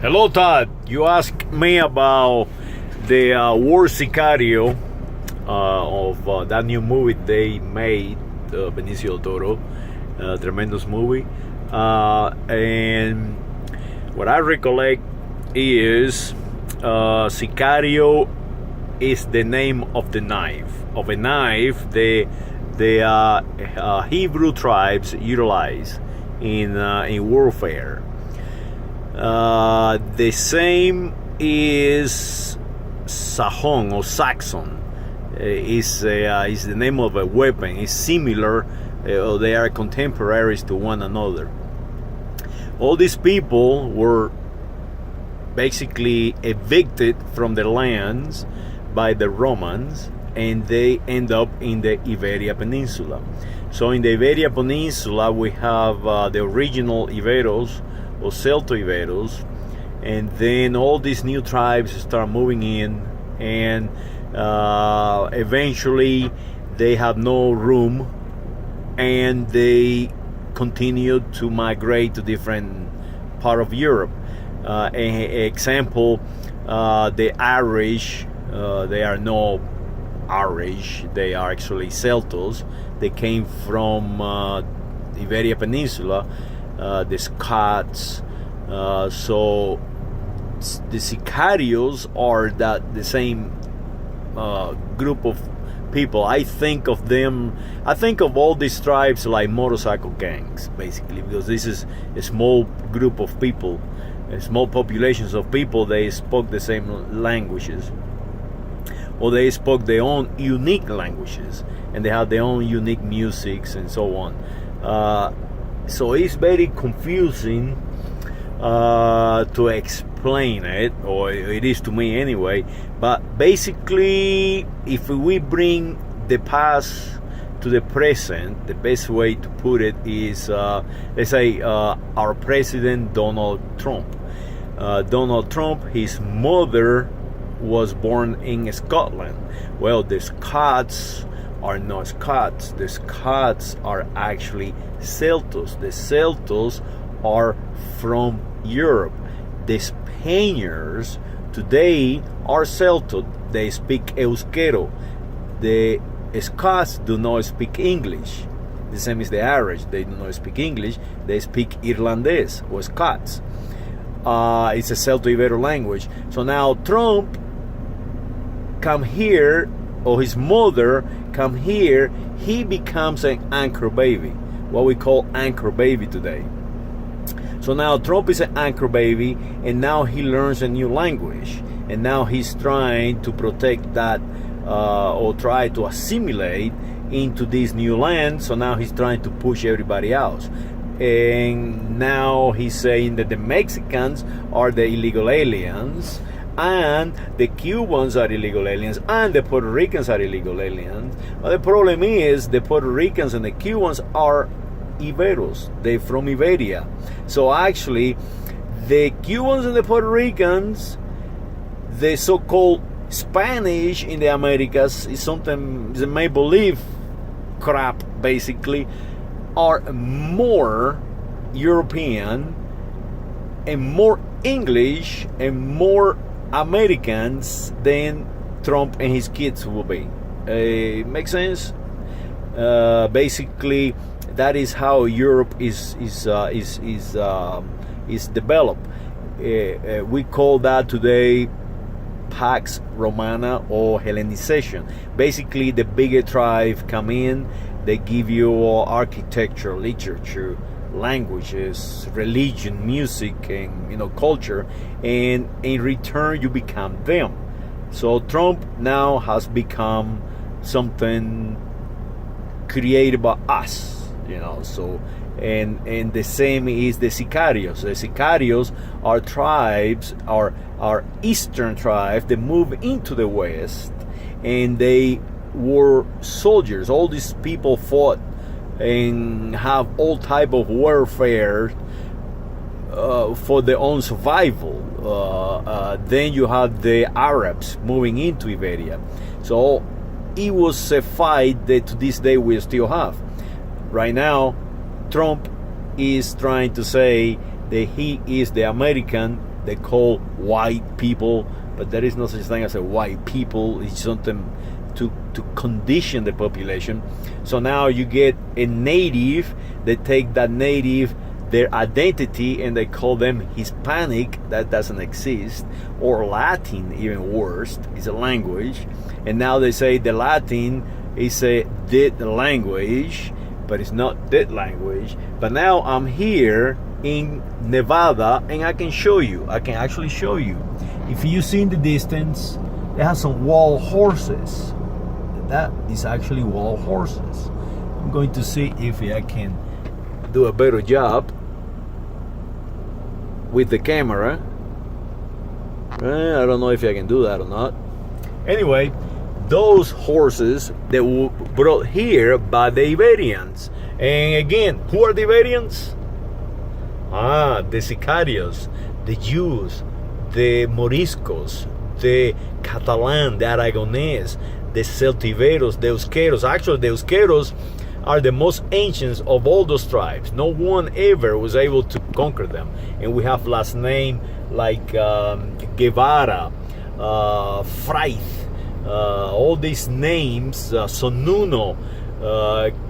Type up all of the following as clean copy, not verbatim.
Hello, Todd. You asked me about the word sicario of that new movie they made, Benicio del Toro, tremendous movie. And what I recollect is sicario is the name of the knife. Of a knife the Hebrew tribes utilize in warfare. The same is Sajon or Saxon. Is the name of a weapon. It's similar. They are contemporaries to one another. All these people were basically evicted from their lands by the Romans, and they end up in the Iberia Peninsula. So in the Iberia Peninsula we have the original Iberos or Celto-Iberos, and then all these new tribes start moving in, and eventually they have no room, and they continue to migrate to different part of Europe. Example, the Irish, they are no Irish, they are actually Celtos. They came from Iberia Peninsula. The Scots, so the sicarios are the same group of people. I think of all these tribes like motorcycle gangs, basically, because this is a small group of people, small populations of people. They spoke the same languages, or they spoke their own unique languages, and they have their own unique musics and so on. So it's very confusing to explain it, or it is to me anyway. But basically, if we bring the past to the present, the best way to put it is, let's say, our president Donald Trump. Donald Trump, his mother was born in Scotland. Well, the Scots are not Scots. The Scots are actually Celtos. The Celtos are from Europe. The Spaniards today are Celto. They speak Euskero. The Scots do not speak English. The same as the Irish. They do not speak English. They speak Irlandese or Scots. It's a Celto-Ibero language. So now Trump come here, or his mother come here, he becomes an anchor baby, what we call anchor baby today. So now Trump is an anchor baby, and now he learns a new language, and now he's trying to protect that or try to assimilate into this new land. So now he's trying to push everybody else, and now he's saying that the Mexicans are the illegal aliens, and the Cubans are illegal aliens, and the Puerto Ricans are illegal aliens. But the problem is the Puerto Ricans and the Cubans are Iberos. They're from Iberia. So actually, the Cubans and the Puerto Ricans, the so-called Spanish in the Americas, is something, is a make-believe crap, basically, are more European and more English and more Americans than Trump and his kids will be. Makes sense? Basically, that is how Europe is developed. We call that today Pax Romana or Hellenization. Basically, the bigger tribe come in. They give you architecture, literature, languages, religion, music, and culture, and in return you become them. So Trump now has become something created by us, so and the same is the sicarios. The sicarios are tribes, are eastern tribes that move into the west, and they were soldiers. All these people fought and have all type of warfare for their own survival. Then you have the Arabs moving into Iberia. So it was a fight that to this day we still have. Right now, Trump is trying to say that he is the American they call white people, but there is no such thing as a white people. It's something to condition the population. So now you get a native. They take that native, their identity, and they call them Hispanic. That doesn't exist. Or Latin, even worse, is a language. And now they say the Latin is a dead language, but it's not dead language. But now I'm here in Nevada, and I can show you. I can actually show you. If you see in the distance, they have some wild horses. That is actually wild horses. I'm going to see if I can do a better job with the camera. I don't know if I can do that or not. Anyway, those horses that were brought here by the Iberians. And again, who are the Iberians? The sicarios, the Jews, the Moriscos, the Catalan, the Aragonese, the Celtiberos, the Euskeros. Actually, the Euskeros are the most ancient of all those tribes. No one ever was able to conquer them. And we have last name like Guevara, Frith, all these names, Sonuno.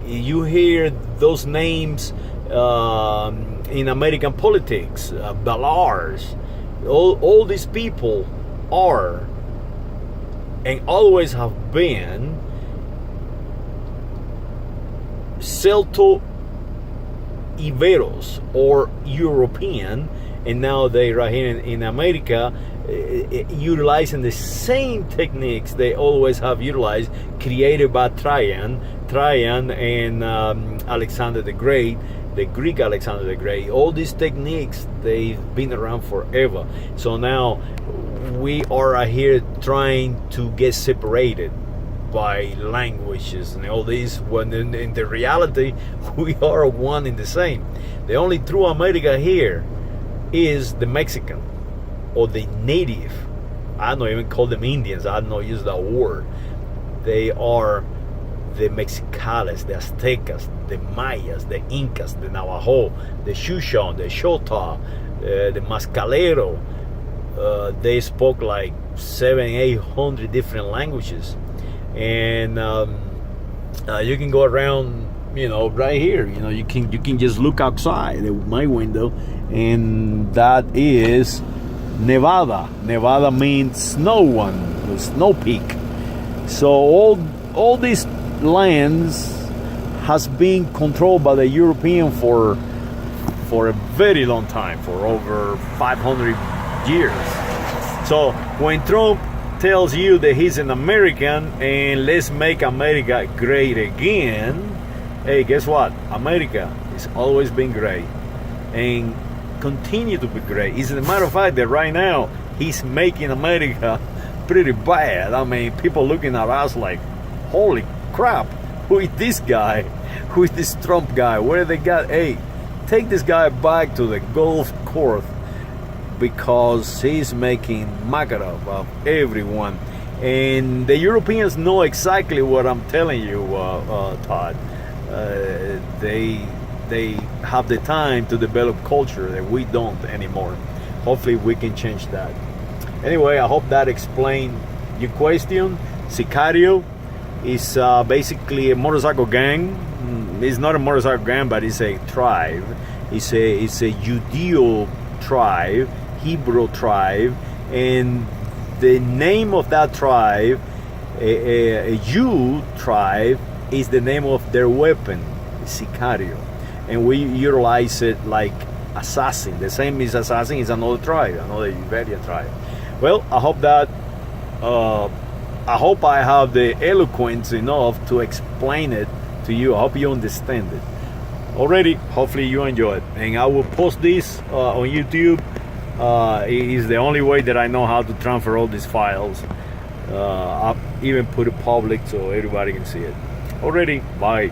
You hear those names in American politics, Ballars. All these people are and always have been Celto-Iberos or European, and now they right here in America utilizing the same techniques they always have utilized, created by Trajan and Alexander the Great, the Greek Alexander the Great. All these techniques, they've been around forever. So now we are here trying to get separated by languages and all this, when in the reality we are one and the same. The only true America here is the Mexican or the native. I don't even call them Indians. I don't use that word. They are the Mexicales, the Aztecas, the Mayas, the Incas, the Navajo, the Shushan, the Chota, the Mascalero. They spoke like 700-800 different languages, and you can go around, right here. You can just look outside my window, and that is Nevada. Nevada means snow one, the snow peak. So all these lands has been controlled by the European for a very long time, for over 500 years. So when Trump tells you that he's an American and let's make America great again, hey, guess what? America has always been great and continue to be great. As a matter of fact, that right now he's making America pretty bad. I mean, people looking at us like, holy crap, who is this guy? Who is this Trump guy? Where they got? Hey, take this guy back to the golf course, because he's making macabre of everyone. And the Europeans know exactly what I'm telling you, Todd. They have the time to develop culture that we don't anymore. Hopefully we can change that. Anyway, I hope that explained your question. Sicario is basically a motorcycle gang. It's not a motorcycle gang, but it's a tribe. It's a Judeo tribe, Hebrew tribe, and the name of that tribe, a Jew tribe, is the name of their weapon, sicario, and we utilize it like assassin. The same as assassin is another tribe, another Iberian tribe. Well, I hope that I hope I have the eloquence enough to explain it to you. I hope you understand it. Already, hopefully you enjoy it, and I will post this on YouTube. It is the only way that I know how to transfer all these files. I'll even put it public so everybody can see it. Already, bye.